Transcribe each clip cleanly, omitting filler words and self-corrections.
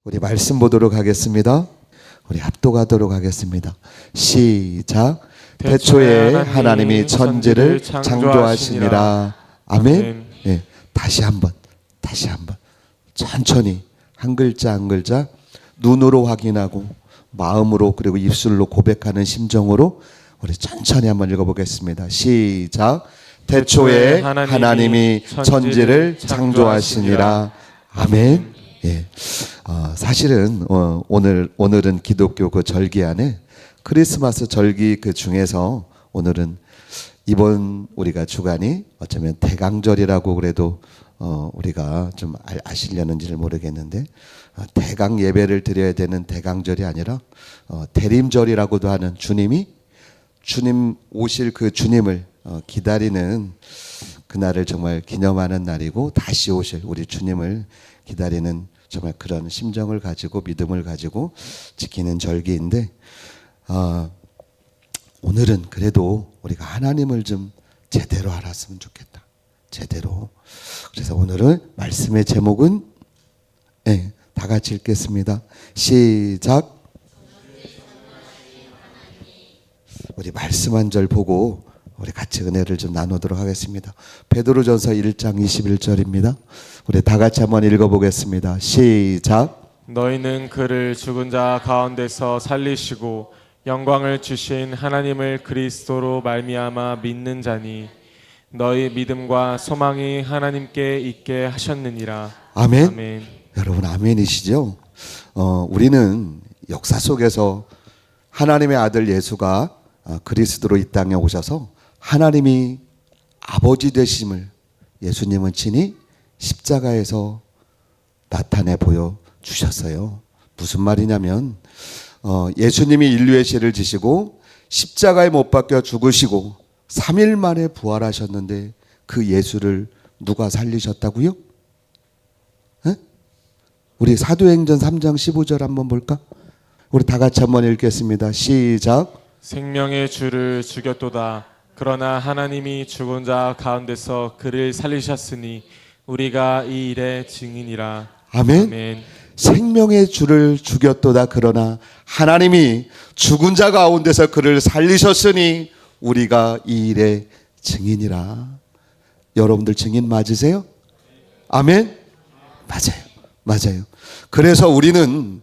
우리 말씀 보도록 하겠습니다. 우리 합독하도록 하겠습니다. 시작. 태초에 하나님이 천지를 창조하시니라. 아멘. 예, 다시 한번 천천히 한 글자 한 글자 눈으로 확인하고 마음으로 그리고 입술로 고백하는 심정으로 우리 천천히 한번 읽어보겠습니다. 시작. 태초에 하나님이 천지를 창조하시니라. 아멘. 예, 사실은 오늘은 기독교 그 절기 안에 크리스마스 절기 그 중에서 오늘은 이번 우리가 주간이 어쩌면 대강절이라고 그래도 우리가 좀 아시려는지를 모르겠는데 대강 예배를 드려야 되는 대강절이 아니라 대림절이라고도 하는 주님 오실 그 주님을 기다리는 그날을 정말 기념하는 날이고 다시 오실 우리 주님을 기다리는 정말 그런 심정을 가지고 믿음을 가지고 지키는 절기인데 오늘은 그래도 우리가 하나님을 좀 제대로 알았으면 좋겠다. 제대로. 그래서 오늘은 말씀의 제목은 다 같이 읽겠습니다. 시작. 우리 말씀 한 절 보고 우리 같이 은혜를 좀 나누도록 하겠습니다. 베드로전서 1장 21절입니다. 우리 다 같이 한번 읽어보겠습니다. 시작. 너희는 그를 죽은 자 가운데서 살리시고 영광을 주신 하나님을 그리스도로 말미암아 믿는 자니 너희 믿음과 소망이 하나님께 있게 하셨느니라. 아멘. 아멘. 여러분 아멘이시죠? 우리는 역사 속에서 하나님의 아들 예수가 그리스도로 이 땅에 오셔서 하나님이 아버지 되심을 예수님은 친히 십자가에서 나타내 보여주셨어요. 무슨 말이냐면 예수님이 인류의 죄를 지시고 십자가에 못 박혀 죽으시고 3일 만에 부활하셨는데 그 예수를 누가 살리셨다고요? 우리 사도행전 3장 15절 한번 볼까? 우리 다 같이 한번 읽겠습니다. 시작. 생명의 주를 죽였도다. 그러나 하나님이 죽은 자 가운데서 그를 살리셨으니 우리가 이 일의 증인이라. 아멘. 아멘. 생명의 주를 죽였도다. 그러나 하나님이 죽은 자 가운데서 그를 살리셨으니 우리가 이 일의 증인이라. 여러분들 증인 맞으세요? 아멘. 맞아요. 그래서 우리는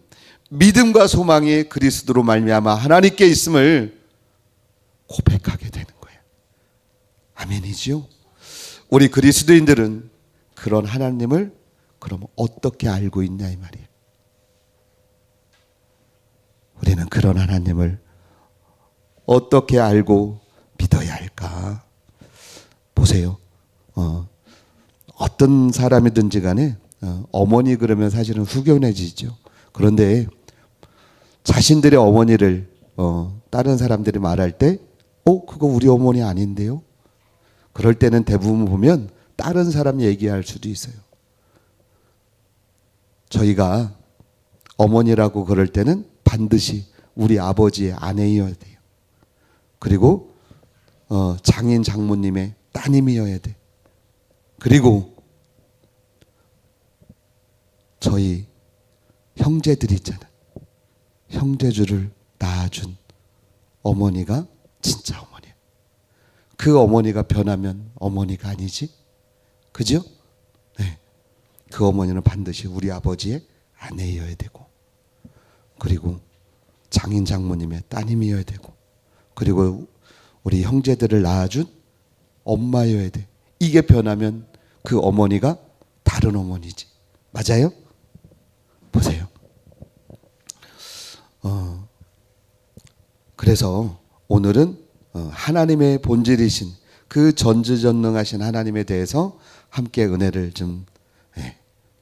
믿음과 소망이 그리스도로 말미암아 하나님께 있음을 고백하게 되는 거예요. 아멘이지요? 우리 그리스도인들은 그런 하나님을 그럼 어떻게 알고 있냐 이 말이에요. 우리는 그런 하나님을 어떻게 알고 믿어야 할까? 보세요. 어떤 사람이든지 간에 어머니 그러면 사실은 후견해지죠. 그런데 자신들의 어머니를 다른 사람들이 말할 때 그거 우리 어머니 아닌데요? 그럴 때는 대부분 보면 다른 사람 얘기할 수도 있어요. 저희가 어머니라고 그럴 때는 반드시 우리 아버지의 아내이어야 돼요. 그리고 장인 장모님의 따님이어야 돼. 그리고 저희 형제들 있잖아. 형제들을 낳아준 어머니가 진짜 어머니야. 그 어머니가 변하면 어머니가 아니지. 그죠? 네. 그 어머니는 반드시 우리 아버지의 아내여야 되고, 그리고 장인 장모님의 따님이어야 되고, 그리고 우리 형제들을 낳아준 엄마여야 돼. 이게 변하면 그 어머니가 다른 어머니지. 맞아요? 보세요. 그래서 오늘은 하나님의 본질이신 그 전지전능하신 하나님에 대해서 함께 은혜를 좀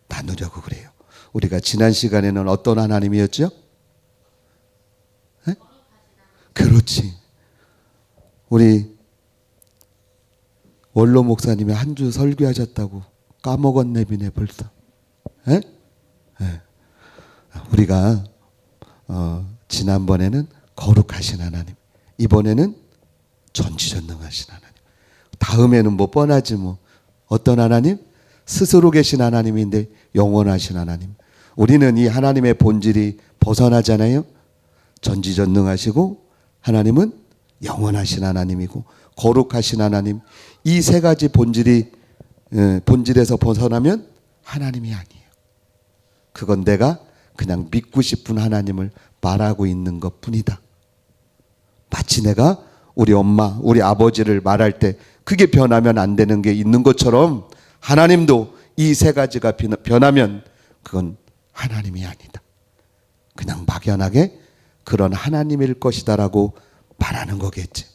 나누려고 그래요. 우리가 지난 시간에는 어떤 하나님이었죠? 그렇지. 우리 원로 목사님이 한 주 설교하셨다고 까먹었네비네 벌써. 우리가 지난번에는 거룩하신 하나님, 이번에는 전지전능하신 하나님, 다음에는 뭐 뻔하지 뭐. 어떤 하나님? 스스로 계신 하나님인데 영원하신 하나님. 우리는 이 하나님의 본질이 벗어나잖아요. 전지전능하시고 하나님은 영원하신 하나님이고 거룩하신 하나님. 이 세 가지 본질에서 벗어나면 하나님이 아니에요. 그건 내가 그냥 믿고 싶은 하나님을 말하고 있는 것뿐이다. 마치 내가 우리 엄마, 우리 아버지를 말할 때 그게 변하면 안 되는 게 있는 것처럼 하나님도 이 세 가지가 변하면 그건 하나님이 아니다. 그냥 막연하게 그런 하나님일 것이다라고 말하는 거겠지.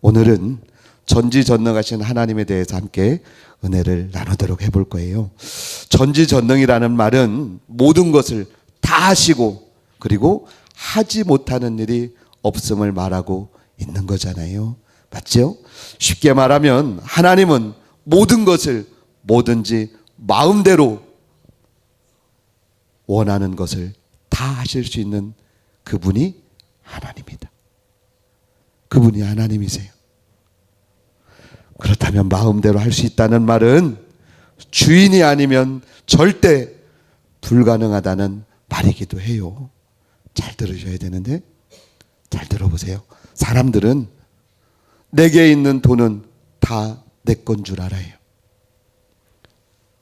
오늘은 전지전능하신 하나님에 대해서 함께 은혜를 나누도록 해볼 거예요. 전지전능이라는 말은 모든 것을 다 하시고 그리고 하지 못하는 일이 없음을 말하고 있는 거잖아요. 맞죠? 쉽게 말하면 하나님은 모든 것을 뭐든지 마음대로 원하는 것을 다 하실 수 있는 그분이 하나님이다. 그분이 하나님이세요. 그렇다면 마음대로 할 수 있다는 말은 주인이 아니면 절대 불가능하다는 말이기도 해요. 잘 들으셔야 되는데 잘 들어보세요. 사람들은 내게 있는 돈은 다 내 건 줄 알아요.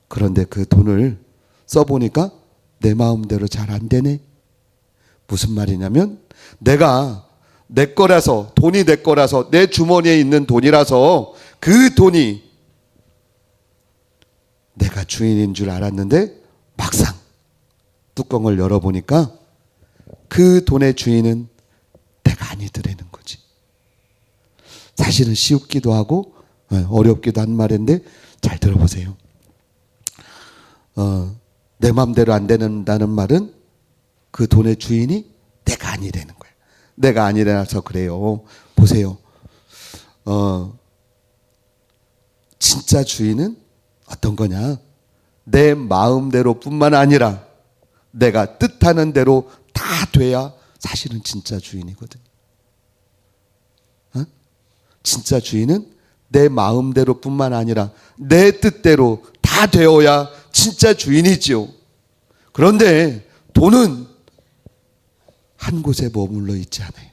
그런데 그 돈을 써보니까 내 마음대로 잘 안 되네. 무슨 말이냐면 내가 내 거라서, 돈이 내 거라서, 내 주머니에 있는 돈이라서 그 돈이 내가 주인인 줄 알았는데 막상 뚜껑을 열어보니까 그 돈의 주인은 내가 아니더라는 거지. 사실은 쉬웠기도 하고 어렵기도 한 말인데 잘 들어보세요. 내 마음대로 안 된다는 말은 그 돈의 주인이 내가 아니라는 거야. 내가 아니라서 그래요. 보세요. 진짜 주인은 어떤 거냐? 내 마음대로 뿐만 아니라 내가 뜻하는 대로 다 돼야 사실은 진짜 주인이거든. 진짜 주인은 내 마음대로 뿐만 아니라 내 뜻대로 다 되어야 진짜 주인이지요. 그런데 돈은 한 곳에 머물러 있지 않아요.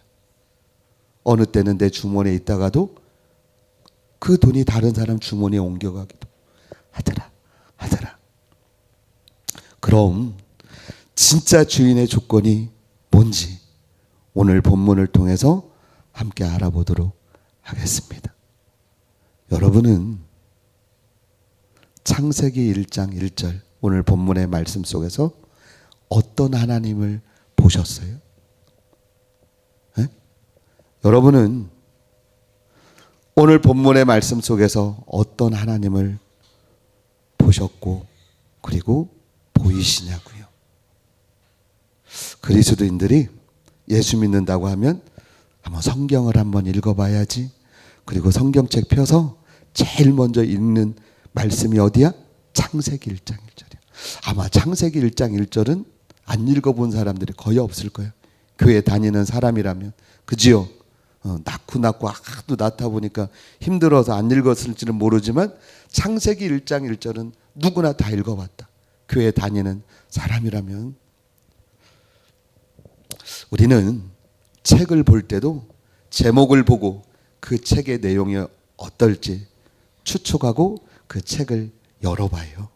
어느 때는 내 주머니에 있다가도 그 돈이 다른 사람 주머니에 옮겨가기도 하더라. 그럼 진짜 주인의 조건이 뭔지 오늘 본문을 통해서 함께 알아보도록 하겠습니다. 여러분은 창세기 1장 1절 오늘 본문의 말씀 속에서 어떤 하나님을 보셨어요? 네? 여러분은 오늘 본문의 말씀 속에서 어떤 하나님을 보셨고 그리고 보이시냐고요. 그리스도인들이 예수 믿는다고 하면 한번 성경을 한번 읽어봐야지. 그리고 성경책 펴서 제일 먼저 읽는 말씀이 어디야? 창세기 1장 1절이야. 아마 창세기 1장 1절은 안 읽어본 사람들이 거의 없을 거예요. 교회 다니는 사람이라면. 그지요? 낳고 하도 낳다 보니까 힘들어서 안 읽었을지는 모르지만 창세기 1장 1절은 누구나 다 읽어봤다. 교회 다니는 사람이라면. 우리는 책을 볼 때도 제목을 보고 그 책의 내용이 어떨지 추측하고 그 책을 열어봐요.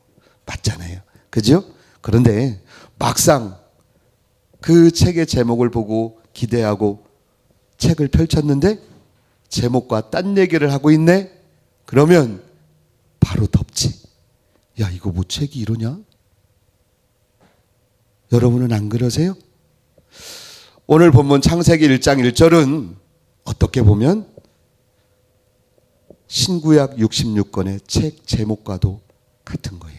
맞잖아요. 그죠? 그런데 막상 그 책의 제목을 보고 기대하고 책을 펼쳤는데 제목과 딴 얘기를 하고 있네? 그러면 바로 덮지. 야, 이거 뭐 책이 이러냐? 여러분은 안 그러세요? 오늘 본문 창세기 1장 1절은 어떻게 보면 신구약 66권의 책 제목과도 같은 거예요.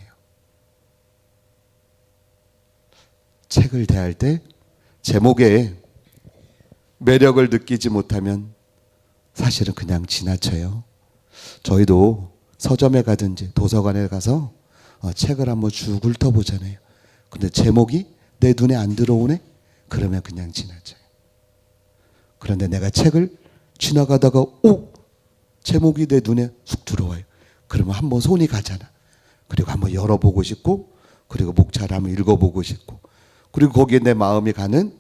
책을 대할 때 제목에 매력을 느끼지 못하면 사실은 그냥 지나쳐요. 저희도 서점에 가든지 도서관에 가서 책을 한번 쭉 훑어보잖아요. 근데 제목이 내 눈에 안 들어오네? 그러면 그냥 지나쳐요. 그런데 내가 책을 지나가다가 제목이 내 눈에 쑥 들어와요. 그러면 한번 손이 가잖아. 그리고 한번 열어보고 싶고 그리고 목차를 한번 읽어보고 싶고, 그리고 거기에 내 마음이 가는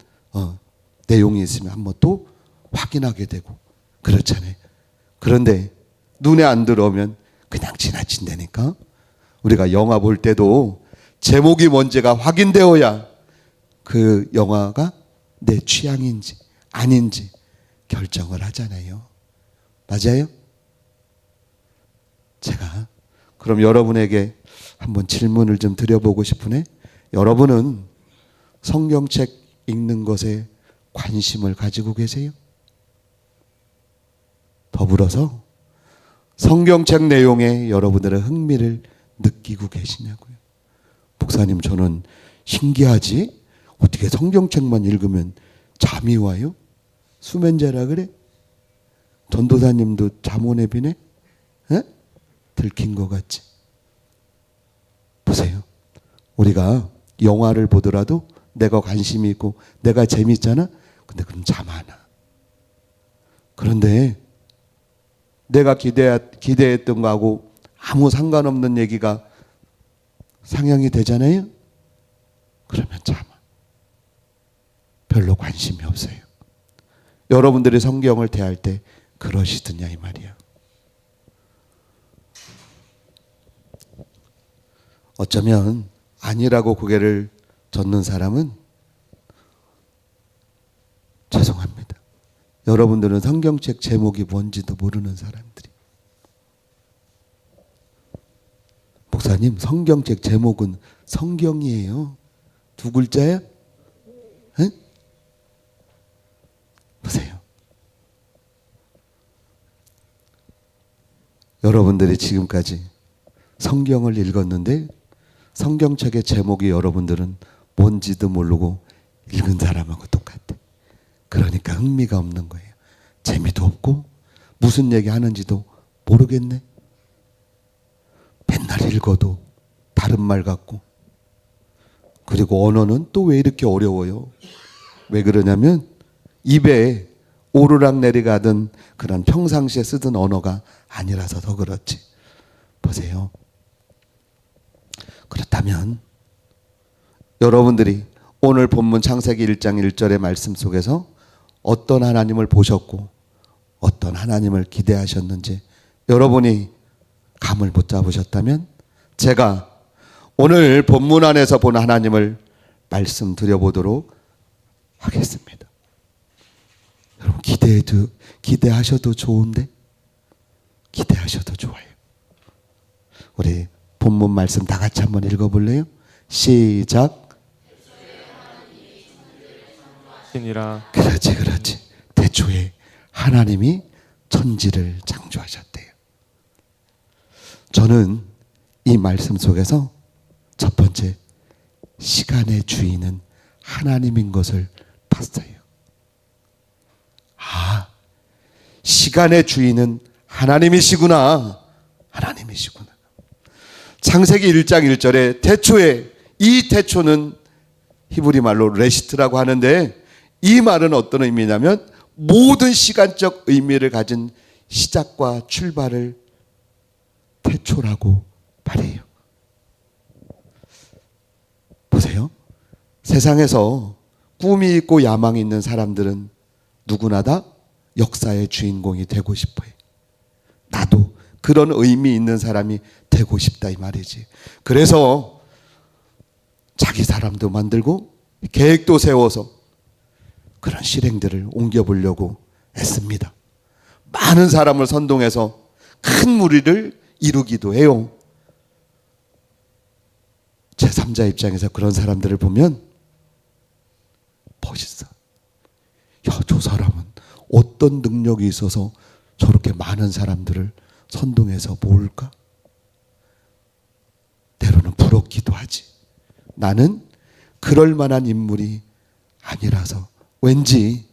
내용이 있으면 한번 또 확인하게 되고 그렇잖아요. 그런데 눈에 안 들어오면 그냥 지나친다니까. 우리가 영화 볼 때도 제목이 뭔지가 확인되어야 그 영화가 내 취향인지 아닌지 결정을 하잖아요. 맞아요? 제가 그럼 여러분에게 한번 질문을 좀 드려보고 싶으네. 여러분은 성경책 읽는 것에 관심을 가지고 계세요? 더불어서 성경책 내용에 여러분들의 흥미를 느끼고 계시냐고요. 목사님, 저는 신기하지? 어떻게 성경책만 읽으면 잠이 와요? 수면제라 그래? 전도사님도 잠 오네 비네? 에? 들킨 것 같지? 보세요. 우리가 영화를 보더라도 내가 관심이 있고 내가 재밌잖아? 근데 그럼 잠 안 와. 그런데 내가 기대했던 거하고 아무 상관없는 얘기가 상영이 되잖아요? 그러면 잠 와. 별로 관심이 없어요. 여러분들이 성경을 대할 때 그러시더냐 이 말이야. 어쩌면 아니라고 고개를 젓는 사람은 죄송합니다. 여러분들은 성경책 제목이 뭔지도 모르는 사람들이. 목사님, 성경책 제목은 성경이에요. 두 글자야? 에? 보세요. 여러분들이 지금까지 성경을 읽었는데 성경책의 제목이 여러분들은 뭔지도 모르고 읽은 사람하고 똑같아. 그러니까 흥미가 없는 거예요. 재미도 없고 무슨 얘기 하는지도 모르겠네. 맨날 읽어도 다른 말 같고, 그리고 언어는 또 왜 이렇게 어려워요? 왜 그러냐면 입에 오르락 내리가던 그런 평상시에 쓰던 언어가 아니라서 더 그렇지. 보세요. 그렇다면 여러분들이 오늘 본문 창세기 1장 1절의 말씀 속에서 어떤 하나님을 보셨고 어떤 하나님을 기대하셨는지 여러분이 감을 못 잡으셨다면 제가 오늘 본문 안에서 본 하나님을 말씀드려보도록 하겠습니다. 여러분 기대하셔도 좋은데 기대하셔도 좋아요. 우리 본문 말씀 다 같이 한번 읽어볼래요? 시작. 이라. 그렇지. 태초에 하나님이 천지를 창조하셨대요. 저는 이 말씀 속에서 첫 번째 시간의 주인은 하나님인 것을 봤어요. 아, 시간의 주인은 하나님이시구나. 창세기 1장 1절에 태초에, 이 태초는 히브리 말로 레시트라고 하는데 이 말은 어떤 의미냐면 모든 시간적 의미를 가진 시작과 출발을 태초라고 말해요. 보세요. 세상에서 꿈이 있고 야망이 있는 사람들은 누구나 다 역사의 주인공이 되고 싶어요. 나도 그런 의미 있는 사람이 되고 싶다 이 말이지. 그래서 자기 사람도 만들고 계획도 세워서 그런 실행들을 옮겨보려고 애씁니다. 많은 사람을 선동해서 큰 무리를 이루기도 해요. 제3자 입장에서 그런 사람들을 보면 멋있어. 야, 저 사람은 어떤 능력이 있어서 저렇게 많은 사람들을 선동해서 모을까? 때로는 부럽기도 하지. 나는 그럴 만한 인물이 아니라서 왠지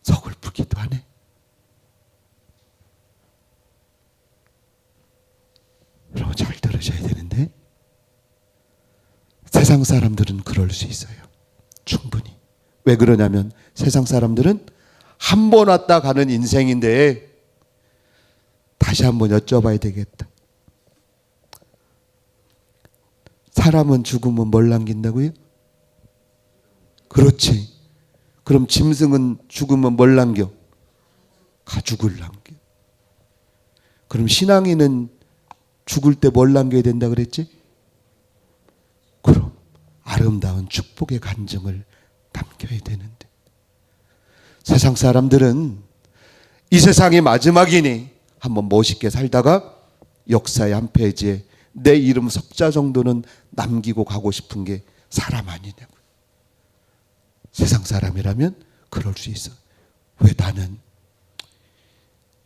서글프기도 하네. 여러분 잘 들으셔야 되는데 세상 사람들은 그럴 수 있어요. 충분히. 왜 그러냐면 세상 사람들은 한 번 왔다 가는 인생인데 다시 한번 여쭤봐야 되겠다. 사람은 죽으면 뭘 남긴다고요? 그렇지. 그럼 짐승은 죽으면 뭘 남겨? 가죽을 남겨. 그럼 신앙인은 죽을 때 뭘 남겨야 된다 그랬지? 그럼 아름다운 축복의 간증을 남겨야 되는데, 세상 사람들은 이 세상이 마지막이니 한번 멋있게 살다가 역사의 한 페이지에 내 이름 석자 정도는 남기고 가고 싶은 게 사람 아니냐고. 세상 사람이라면 그럴 수 있어. 왜 나는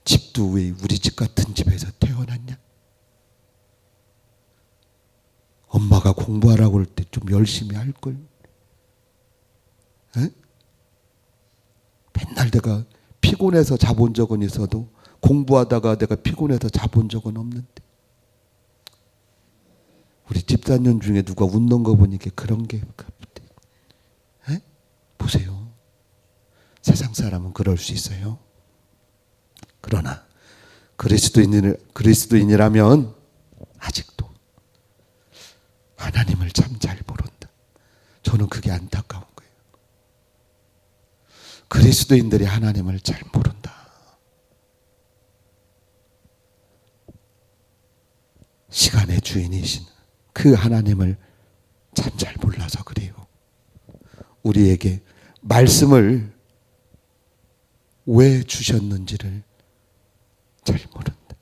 집도 왜 우리 집 같은 집에서 태어났냐? 엄마가 공부하라고 할 때 좀 열심히 할걸. 에? 맨날 내가 피곤해서 자본 적은 있어도 공부하다가 내가 피곤해서 자본 적은 없는데, 우리 집사님 중에 누가 웃는 거 보니까 그런 게 에? 보세요. 세상 사람은 그럴 수 있어요. 그러나 그리스도인이라면 아직도 하나님을 참 잘 모른다. 저는 그게 안타까운 거예요. 그리스도인들이 하나님을 잘 모른다. 시간의 주인이신 그 하나님을 참 잘 몰라서 그래요. 우리에게 말씀을 왜 주셨는지를 잘 모른다.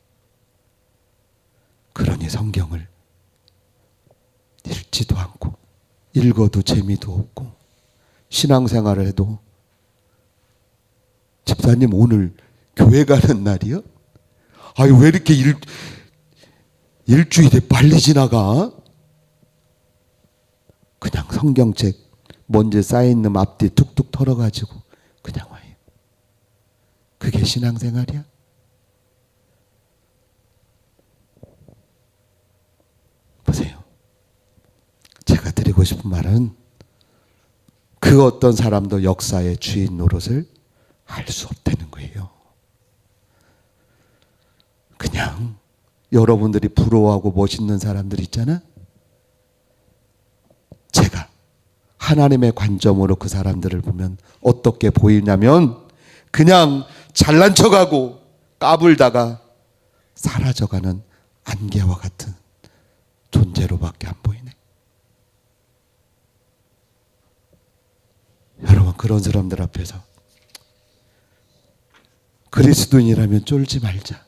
그러니 성경을 읽지도 않고 읽어도 재미도 없고 신앙생활을 해도, 집사님 오늘 교회 가는 날이요? 아유 왜 이렇게 일주일에 빨리 지나가? 그냥 성경책 먼저 쌓여있는 앞뒤 툭툭 털어가지고 그냥 와요. 그게 신앙생활이야? 보세요. 제가 드리고 싶은 말은, 그 어떤 사람도 역사의 주인 노릇을 할 수 없다는 거예요. 그냥 여러분들이 부러워하고 멋있는 사람들 있잖아. 제가 하나님의 관점으로 그 사람들을 보면 어떻게 보이냐면, 그냥 잘난 척하고 까불다가 사라져가는 안개와 같은 존재로밖에 안 보이네. 여러분, 그런 사람들 앞에서 그리스도인이라면 쫄지 말자.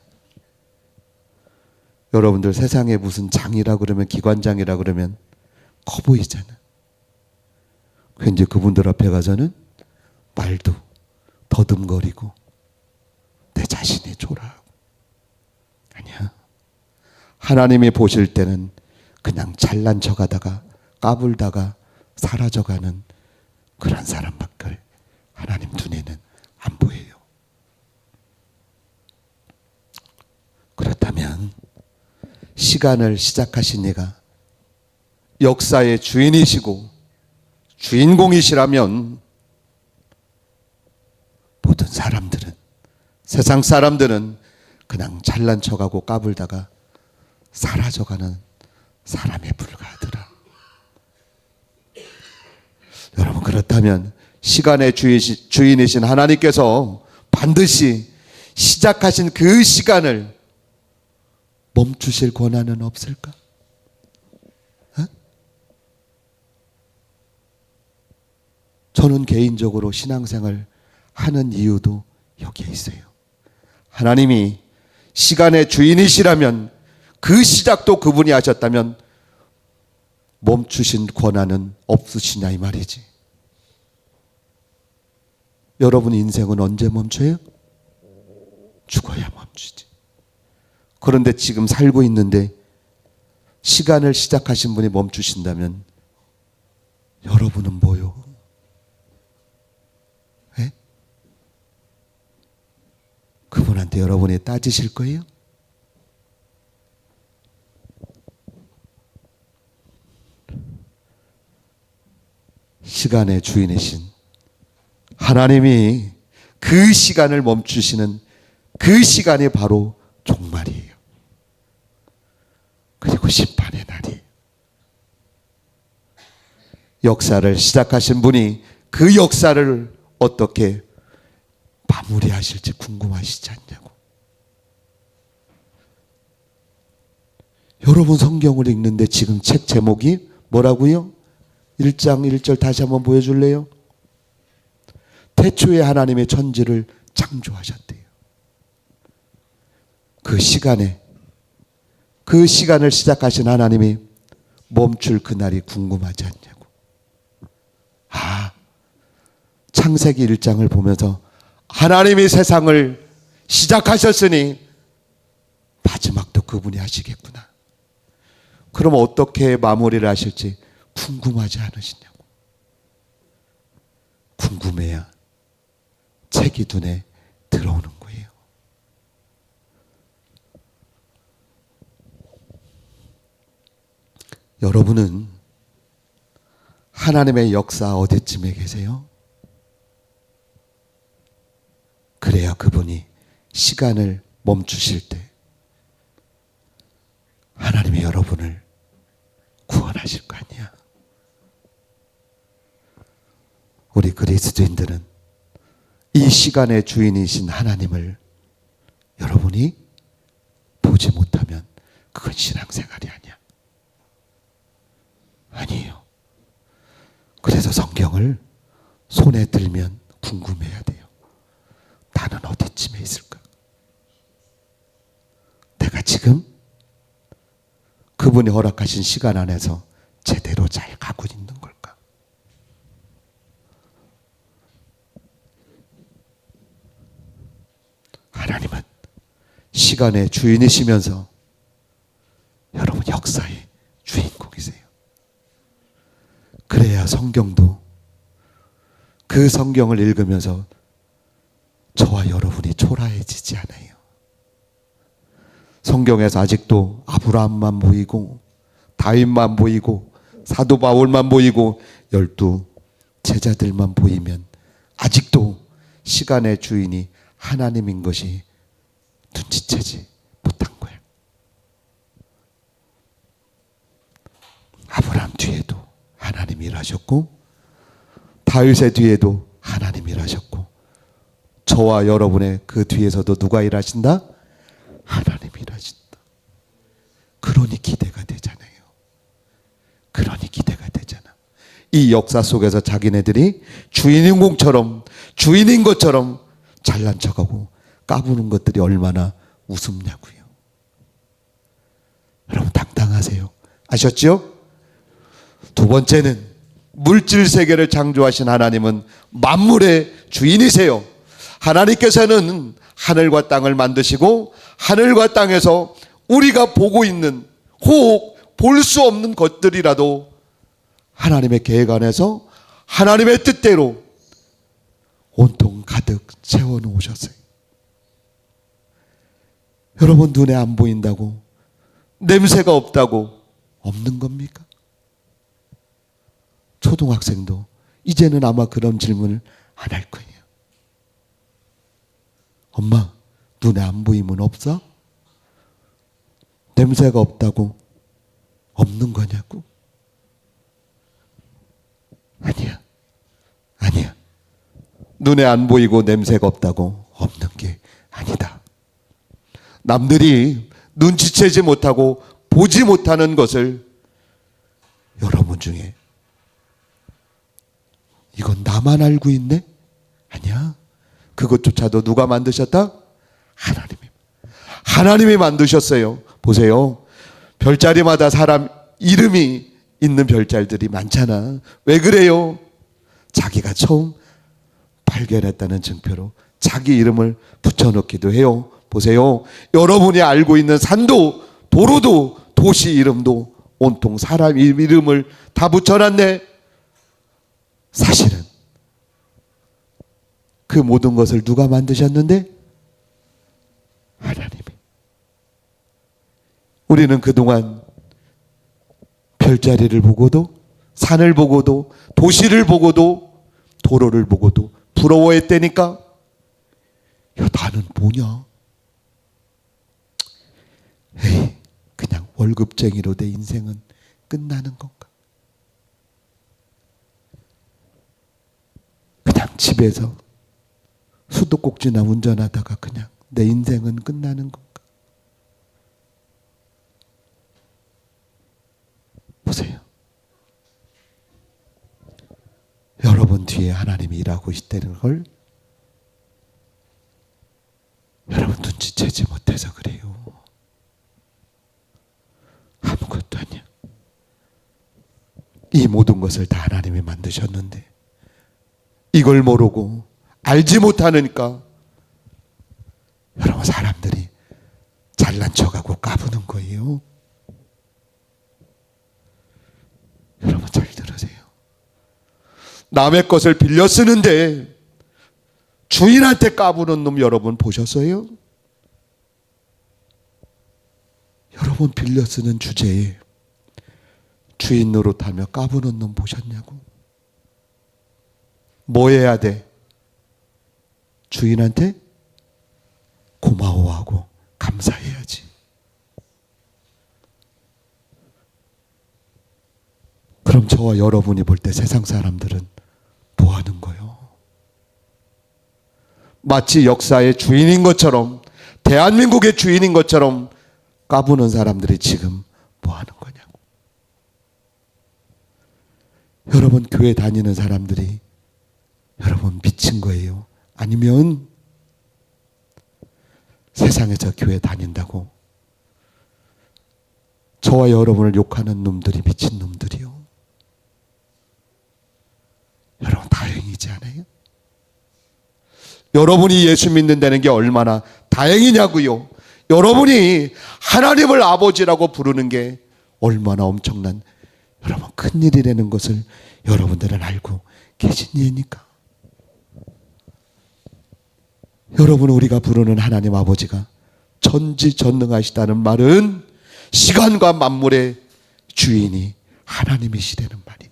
여러분들 세상에 무슨 장이라 그러면, 기관장이라 그러면 커 보이잖아. 근데 그분들 앞에 가서는 말도 더듬거리고 내 자신이 초라하고. 아니야. 하나님이 보실 때는 그냥 잘난 척하다가 까불다가 사라져가는 그런 사람밖에 하나님 눈에는 안 보여요. 그렇다면 시간을 시작하신 이가 역사의 주인이시고 주인공이시라면, 모든 사람들은, 세상 사람들은 그냥 잘난 척하고 까불다가 사라져가는 사람에 불과하더라. 여러분, 그렇다면 시간의 주인이신 하나님께서 반드시 시작하신 그 시간을 멈추실 권한은 없을까? 저는 개인적으로 신앙생활 하는 이유도 여기에 있어요. 하나님이 시간의 주인이시라면, 그 시작도 그분이 하셨다면 멈추신 권한은 없으시냐 이 말이지. 여러분 인생은 언제 멈춰요? 죽어야 멈추지. 그런데 지금 살고 있는데 시간을 시작하신 분이 멈추신다면 여러분은 뭐요? 에? 그분한테 여러분이 따지실 거예요? 시간의 주인이신 하나님이 그 시간을 멈추시는 그 시간이 바로 종말이에요. 그리고 심판의 날이. 역사를 시작하신 분이 그 역사를 어떻게 마무리하실지 궁금하시지 않냐고. 여러분 성경을 읽는데 지금 책 제목이 뭐라고요? 1장 1절 다시 한번 보여줄래요? 태초에 하나님의 천지를 창조하셨대요. 그 시간을 시작하신 하나님이 멈출 그날이 궁금하지 않냐고. 창세기 1장을 보면서 하나님이 세상을 시작하셨으니 마지막도 그분이 하시겠구나. 그럼 어떻게 마무리를 하실지 궁금하지 않으시냐고. 궁금해야 책이 눈에 들어오는 거예요. 여러분은 하나님의 역사 어디쯤에 계세요? 그래야 그분이 시간을 멈추실 때 하나님이 여러분을 구원하실 거 아니야. 우리 그리스도인들은 이 시간의 주인이신 하나님을 여러분이 보지 못하면 그건 신앙생활이 아니야. 아니에요. 그래서 성경을 손에 들면 궁금해야 돼요. 나는 어디쯤에 있을까? 내가 지금 그분이 허락하신 시간 안에서 제대로 잘 가고 있는 걸까? 하나님은 시간의 주인이시면서 여러분 역사의 주인공이세요. 그래야 성경도 그 성경을 읽으면서 저와 여러분이 초라해지지 않아요. 성경에서 아직도 아브라함만 보이고 다윗만 보이고 사도 바울만 보이고 12 제자들만 보이면 아직도 시간의 주인이 하나님인 것이 눈치채지 못한 거예요. 아브라함 뒤에도 하나님이 일하셨고 다윗의 뒤에도 하나님이 일하셨고 저와 여러분의 그 뒤에서도 누가 일하신다? 하나님이 일하신다. 그러니 기대가 되잖아요. 그러니 기대가 되잖아. 이 역사 속에서 자기네들이 주인인 것처럼 잘난 척하고 까부는 것들이 얼마나 우습냐고요. 여러분 당당하세요. 아셨죠? 두 번째는 물질 세계를 창조하신 하나님은 만물의 주인이세요. 하나님께서는 하늘과 땅을 만드시고 하늘과 땅에서 우리가 보고 있는 혹 볼 수 없는 것들이라도 하나님의 계획 안에서 하나님의 뜻대로 온통 가득 채워놓으셨어요. 여러분 눈에 안 보인다고 냄새가 없다고 없는 겁니까? 초등학생도 이제는 아마 그런 질문을 안 할 거예요. 엄마, 눈에 안 보이면 없어? 냄새가 없다고 없는 거냐고? 아니야. 눈에 안 보이고 냄새가 없다고 없는 게 아니다. 남들이 눈치채지 못하고 보지 못하는 것을 여러분 중에 이건 나만 알고 있네? 아니야. 그것조차도 누가 만드셨다? 하나님이 만드셨어요. 보세요. 별자리마다 사람 이름이 있는 별자리들이 많잖아. 왜 그래요? 자기가 처음 발견했다는 증표로 자기 이름을 붙여놓기도 해요. 보세요. 여러분이 알고 있는 산도 도로도 도시 이름도 온통 사람 이름을 다 붙여놨네. 사실은 그 모든 것을 누가 만드셨는데? 하나님이. 우리는 그동안 별자리를 보고도 산을 보고도 도시를 보고도 도로를 보고도 부러워했다니까. 야, 나는 뭐냐? 에이, 그냥 월급쟁이로 내 인생은 끝나는 건가? 집에서 수도꼭지나 운전하다가 그냥 내 인생은 끝나는 건가? 보세요. 여러분 뒤에 하나님이 일하고 있다는 걸 여러분 눈치채지 못해서 그래요. 아무것도 아니야. 이 모든 것을 다 하나님이 만드셨는데 이걸 모르고 알지 못하니까 여러분 사람들이 잘난 척하고 까부는 거예요. 여러분 잘 들으세요. 남의 것을 빌려 쓰는데 주인한테 까부는 놈 여러분 보셨어요? 여러분 빌려 쓰는 주제에 주인 노릇하며 까부는 놈 보셨냐고? 뭐 해야 돼? 주인한테 고마워하고 감사해야지. 그럼 저와 여러분이 볼 때 세상 사람들은 뭐 하는 거요? 마치 역사의 주인인 것처럼, 대한민국의 주인인 것처럼 까부는 사람들이 지금 뭐 하는 거냐고. 여러분 교회 다니는 사람들이 여러분 미친 거예요? 아니면 세상에서 교회 다닌다고 저와 여러분을 욕하는 놈들이 미친 놈들이요? 여러분 다행이지 않아요? 여러분이 예수 믿는다는 게 얼마나 다행이냐고요. 여러분이 하나님을 아버지라고 부르는 게 얼마나 엄청난 여러분 큰일이라는 것을 여러분들은 알고 계신 예니까. 여러분 우리가 부르는 하나님 아버지가 전지전능하시다는 말은 시간과 만물의 주인이 하나님이시라는 말이에요.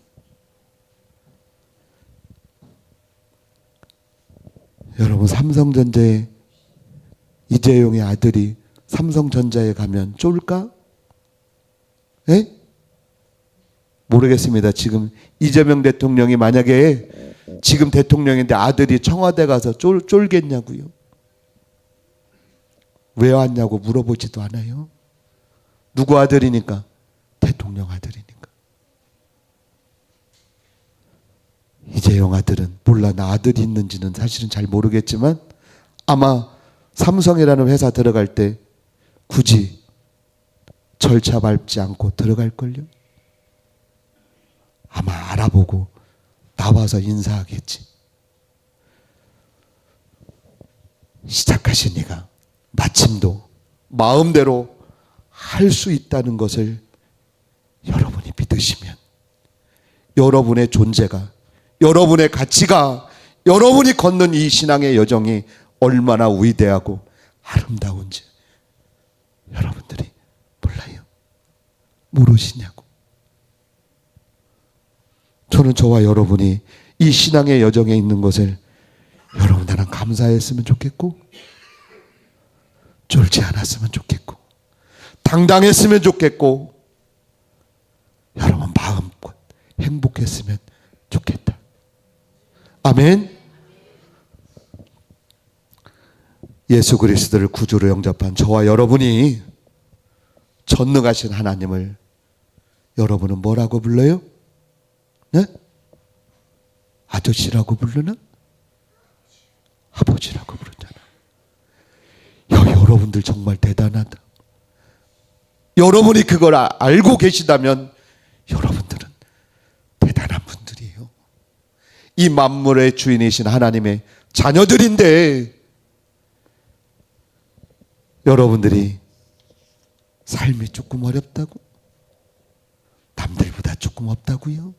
여러분 삼성전자의 이재용의 아들이 삼성전자에 가면 쫄까? 예? 모르겠습니다. 지금 이재명 대통령이 만약에 지금 대통령인데 아들이 청와대 가서 쫄겠냐고요? 왜 왔냐고 물어보지도 않아요. 누구 아들이니까? 대통령 아들이니까. 이재용 아들은 몰라, 나 아들이 있는지는 사실은 잘 모르겠지만 아마 삼성이라는 회사 들어갈 때 굳이 절차 밟지 않고 들어갈걸요? 아마 알아보고 나와서 인사하겠지. 시작하신 이가 마침도 마음대로 할 수 있다는 것을 여러분이 믿으시면 여러분의 존재가, 여러분의 가치가, 여러분이 걷는 이 신앙의 여정이 얼마나 위대하고 아름다운지 여러분들이 몰라요? 모르시냐고. 저는 저와 여러분이 이 신앙의 여정에 있는 것을 여러분 나랑 감사했으면 좋겠고, 쫄지 않았으면 좋겠고, 당당했으면 좋겠고, 여러분 마음껏 행복했으면 좋겠다. 아멘. 예수 그리스도를 구주로 영접한 저와 여러분이 전능하신 하나님을 여러분은 뭐라고 불러요? 네? 아저씨라고 부르나? 아버지라고 부르잖아. 야, 여러분들 정말 대단하다. 여러분이 그걸 알고 계시다면 여러분들은 대단한 분들이에요. 이 만물의 주인이신 하나님의 자녀들인데 여러분들이 삶이 조금 어렵다고? 남들보다 조금 없다고요?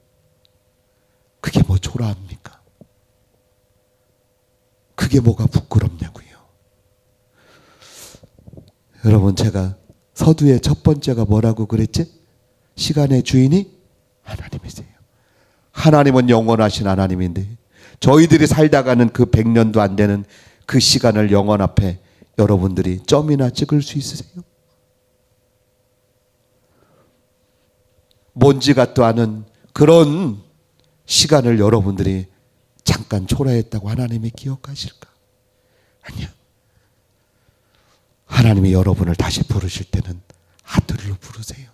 그게 뭐 초라합니까? 그게 뭐가 부끄럽냐고요? 여러분 제가 서두의 첫 번째가 뭐라고 그랬지? 시간의 주인이 하나님이세요. 하나님은 영원하신 하나님인데 저희들이 살다가는 그 100년도 안 되는 그 시간을 영원 앞에 여러분들이 점이나 찍을 수 있으세요? 먼지 같도 않은 그런 시간을 여러분들이 잠깐 초라했다고 하나님이 기억하실까? 아니야. 하나님이 여러분을 다시 부르실 때는 아들로 부르세요.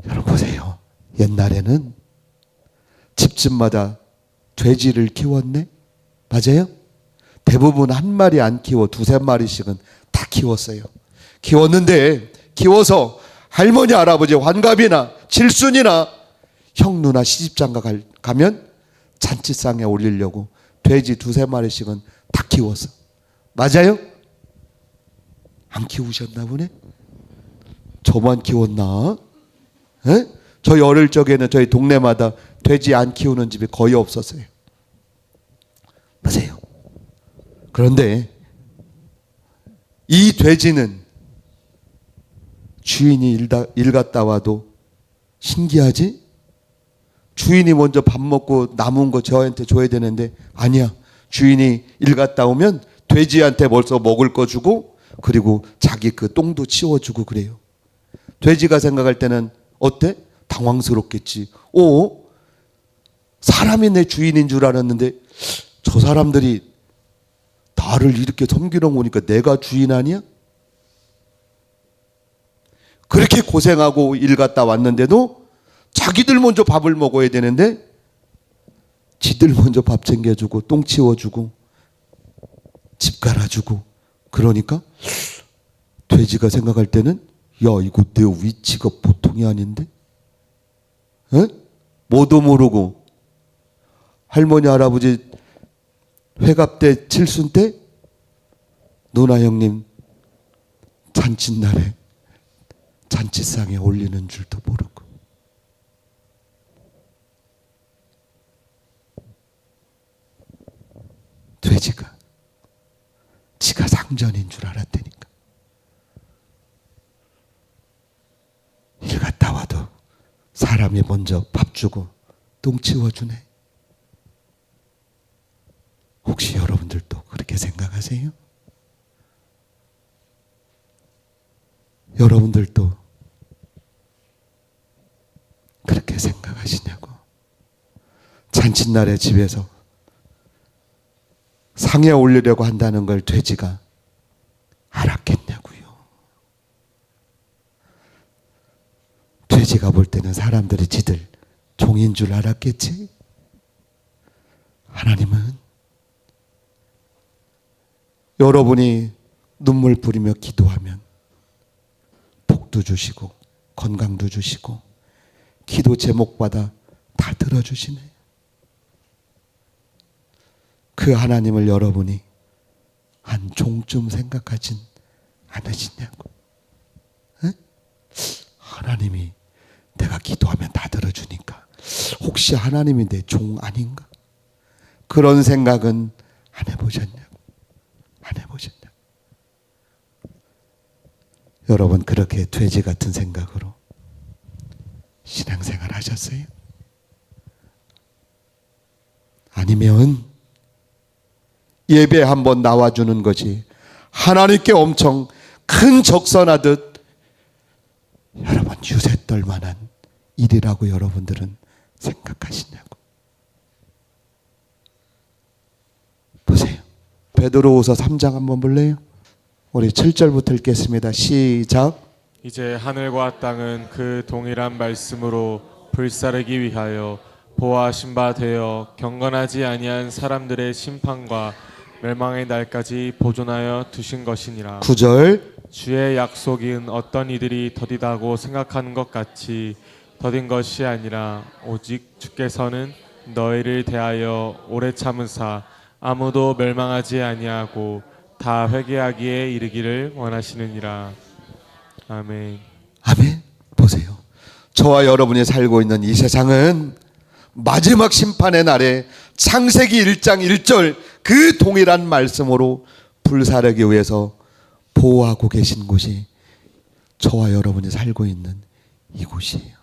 여러분 보세요. 옛날에는 집집마다 돼지를 키웠네? 맞아요? 대부분 한 마리 안 키워 두세 마리씩은 다 키웠어요. 키웠는데 키워서 할머니, 할아버지, 환갑이나 칠순이나 형, 누나 시집장가 가면 잔치상에 올리려고 돼지 두세 마리씩은 다 키웠어. 맞아요? 안 키우셨나 보네? 저만 키웠나? 에? 저희 어릴 적에는 저희 동네마다 돼지 안 키우는 집이 거의 없었어요. 맞아요. 그런데 이 돼지는 주인이 일 갔다 와도 신기하지? 주인이 먼저 밥 먹고 남은 거 저한테 줘야 되는데 아니야. 주인이 일 갔다 오면 돼지한테 벌써 먹을 거 주고 그리고 자기 그 똥도 치워주고 그래요. 돼지가 생각할 때는 어때? 당황스럽겠지. 사람이 내 주인인 줄 알았는데 저 사람들이 나를 이렇게 섬기러 오니까 내가 주인 아니야? 그렇게 고생하고 일 갔다 왔는데도 자기들 먼저 밥을 먹어야 되는데 지들 먼저 밥 챙겨주고 똥 치워주고 집 갈아주고 그러니까 돼지가 생각할 때는 야 이거 내 위치가 보통이 아닌데? 에? 뭐도 모르고 할머니 할아버지 회갑 때 칠순 때 누나 형님 잔칫날에 잔치상에 올리는 줄도 모르고 돼지가 지가 상전인 줄 알았다니까. 일 갔다 와도 사람이 먼저 밥 주고 똥 치워주네. 혹시 여러분들도 그렇게 생각하세요? 여러분들도 그렇게 생각하시냐고. 잔칫날에 집에서 상에 올리려고 한다는 걸 돼지가 알았겠냐고요. 돼지가 볼 때는 사람들이 지들 종인 줄 알았겠지. 하나님은 여러분이 눈물 뿌리며 기도하면 복도 주시고 건강도 주시고 기도 제목마다 다 들어주시네. 그 하나님을 여러분이 한 종쯤 생각하진 않으시냐고. 에? 하나님이 내가 기도하면 다 들어주니까 혹시 하나님이 내 종 아닌가? 그런 생각은 안 해보셨냐고. 안 해보셨냐고. 여러분 그렇게 돼지 같은 생각으로 신앙생활 하셨어요? 아니면 예배 한번 나와주는 것이 하나님께 엄청 큰 적선하듯 여러분 유세 떨 만한 일이라고 여러분들은 생각하시냐고. 보세요. 베드로후서 3장 한번 볼래요? 우리 7절부터 읽겠습니다. 시작. 이제 하늘과 땅은 그 동일한 말씀으로 불사르기 위하여 보호하신 바 되어 경건하지 아니한 사람들의 심판과 멸망의 날까지 보존하여 두신 것이니라. 9절. 주의 약속인 어떤 이들이 더디다고 생각하는 것 같이 더딘 것이 아니라 오직 주께서는 너희를 대하여 오래 참으사 아무도 멸망하지 아니하고 다 회개하기에 이르기를 원하시느니라. 아멘. 아멘. 보세요. 저와 여러분이 살고 있는 이 세상은 마지막 심판의 날에 창세기 1장 1절 그 동일한 말씀으로 불사르기 위해서 보호하고 계신 곳이 저와 여러분이 살고 있는 이곳이에요.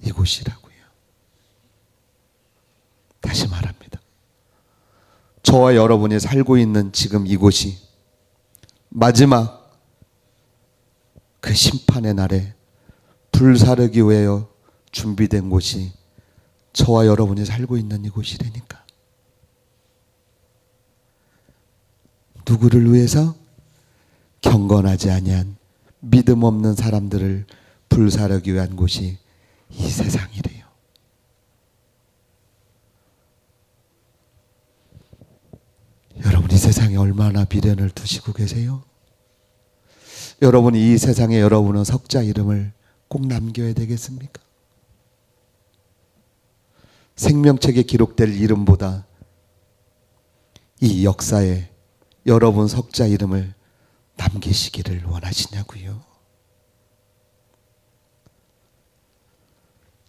이곳이라고요. 다시 말합니다. 저와 여러분이 살고 있는 지금 이곳이 마지막 그 심판의 날에 불사르기 위하여 준비된 곳이 저와 여러분이 살고 있는 이곳이라니까. 누구를 위해서? 경건하지 아니한 믿음 없는 사람들을 불사르기 위한 곳이 이 세상이래요. 여러분, 이 세상에 얼마나 미련을 두시고 계세요? 여러분이 이 세상에 여러분의 석자 이름을 꼭 남겨야 되겠습니까? 생명책에 기록될 이름보다 이 역사에 여러분 석자 이름을 남기시기를 원하시냐고요?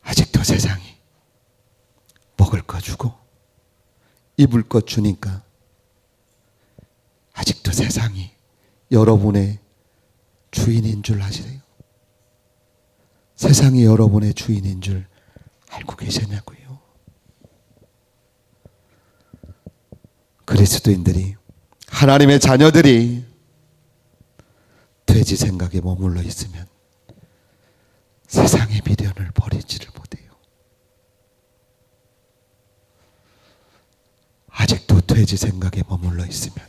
아직도 세상이 먹을 거 주고 입을 것 주니까 아직도 세상이 여러분의 주인인 줄 아시세요? 세상이 여러분의 주인인 줄 알고 계시냐고요? 그리스도인들이, 하나님의 자녀들이 돼지 생각에 머물러 있으면 세상의 미련을 버리지를 못해요. 아직도 돼지 생각에 머물러 있으면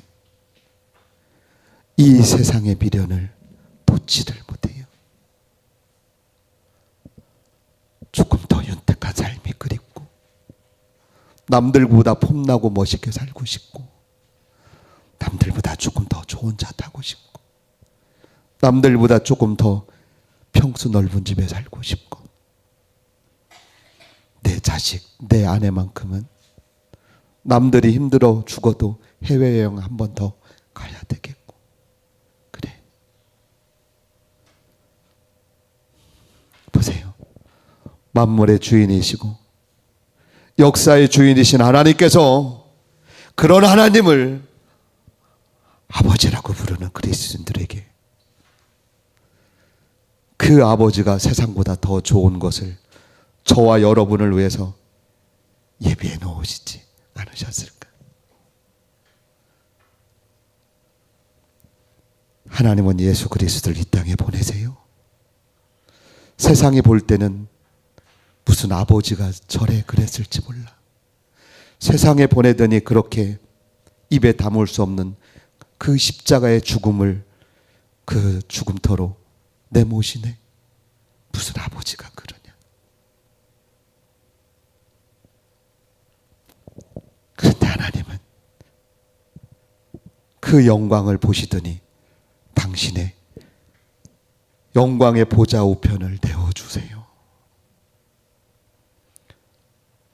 이 세상의 미련을 놓지를 못해요. 조금 더 윤택한 삶이 그립고, 남들보다 폼나고 멋있게 살고 싶고, 남들보다 조금 더 좋은 차 타고 싶고, 남들보다 조금 더 평수 넓은 집에 살고 싶고, 내 자식, 내 아내만큼은 남들이 힘들어 죽어도 해외여행 한 번 더 가야 되겠고. 그래. 보세요. 만물의 주인이시고 역사의 주인이신 하나님께서 그런 하나님을 아버지라고 부르는 그리스도인들에게 그 아버지가 세상보다 더 좋은 것을 저와 여러분을 위해서 예비해 놓으시지 않으셨을까? 하나님은 예수 그리스도를 이 땅에 보내세요. 세상이 볼 때는 무슨 아버지가 저래 그랬을지 몰라. 세상에 보내더니 그렇게 입에 담을 수 없는 그 십자가의 죽음을 그 죽음터로 내모시네. 무슨 아버지가 그러냐. 그런데 하나님은 그 영광을 보시더니 당신의 영광의 보좌 우편을 내어주세요.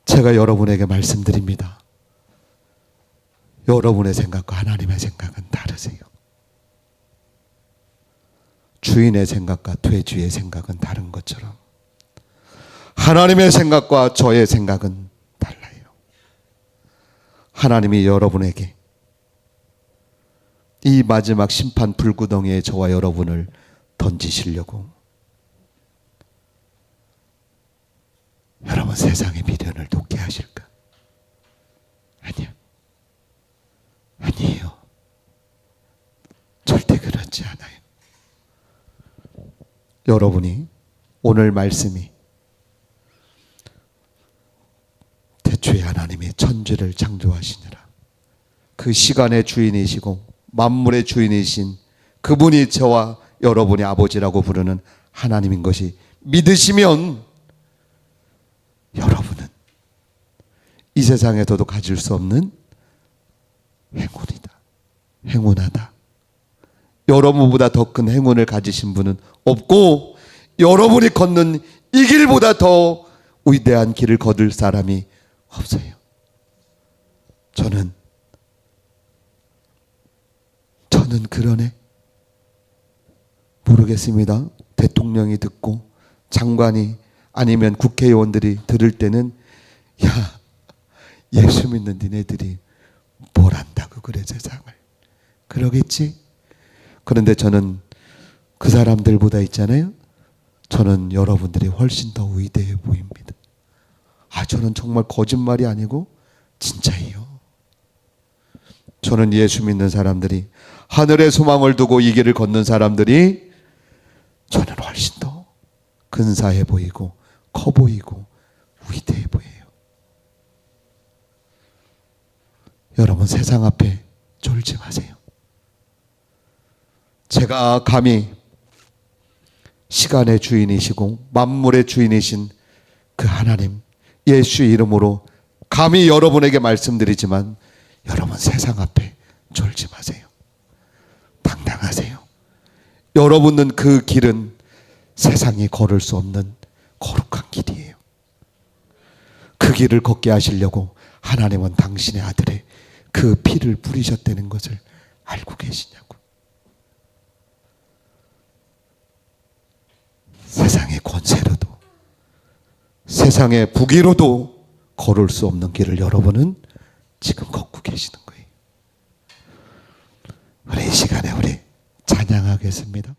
제가 여러분에게 말씀드립니다. 여러분의 생각과 하나님의 생각은 다르세요. 주인의 생각과 돼지의 생각은 다른 것처럼 하나님의 생각과 저의 생각은 달라요. 하나님이 여러분에게 이 마지막 심판 불구덩이에 저와 여러분을 던지시려고 여러분 세상의 미련을 돕게 하실까? 아니요. 아니에요. 절대 그렇지 않아요. 여러분이 오늘 말씀이 태초에 하나님이 천지를 창조하시느라 그 시간의 주인이시고 만물의 주인이신 그분이 저와 여러분의 아버지라고 부르는 하나님인 것이 믿으시면 여러분은 이 세상에서도 가질 수 없는 행운이다. 행운하다. 여러분보다 더 큰 행운을 가지신 분은 없고 여러분이 걷는 이 길보다 더 위대한 길을 거둘 사람이 없어요. 저는 그러네. 모르겠습니다. 대통령이 듣고 장관이 아니면 국회의원들이 들을 때는 야, 예수 믿는 니네들이 뭘 안다고 그래 세상을. 그러겠지? 그런데 저는 그 사람들보다 있잖아요. 저는 여러분들이 훨씬 더 위대해 보입니다. 저는 정말 거짓말이 아니고 진짜예요. 저는 예수 믿는 사람들이 하늘의 소망을 두고 이 길을 걷는 사람들이 저는 훨씬 더 근사해 보이고 커 보이고 위대해 보여요. 여러분, 세상 앞에 쫄지 마세요. 제가 감히 시간의 주인이시고 만물의 주인이신 그 하나님 예수의 이름으로 감히 여러분에게 말씀드리지만, 여러분 세상 앞에 쫄지 마세요. 당당하세요. 여러분은 그 길은 세상이 걸을 수 없는 거룩한 길이에요. 그 길을 걷게 하시려고 하나님은 당신의 아들의 그 피를 뿌리셨다는 것을 알고 계시냐고. 세상의 권세로도 세상의 부귀로도 걸을 수 없는 길을 여러분은 지금 걷고 계시는 거예요. 우리 이 시간에 우리 찬양하겠습니다.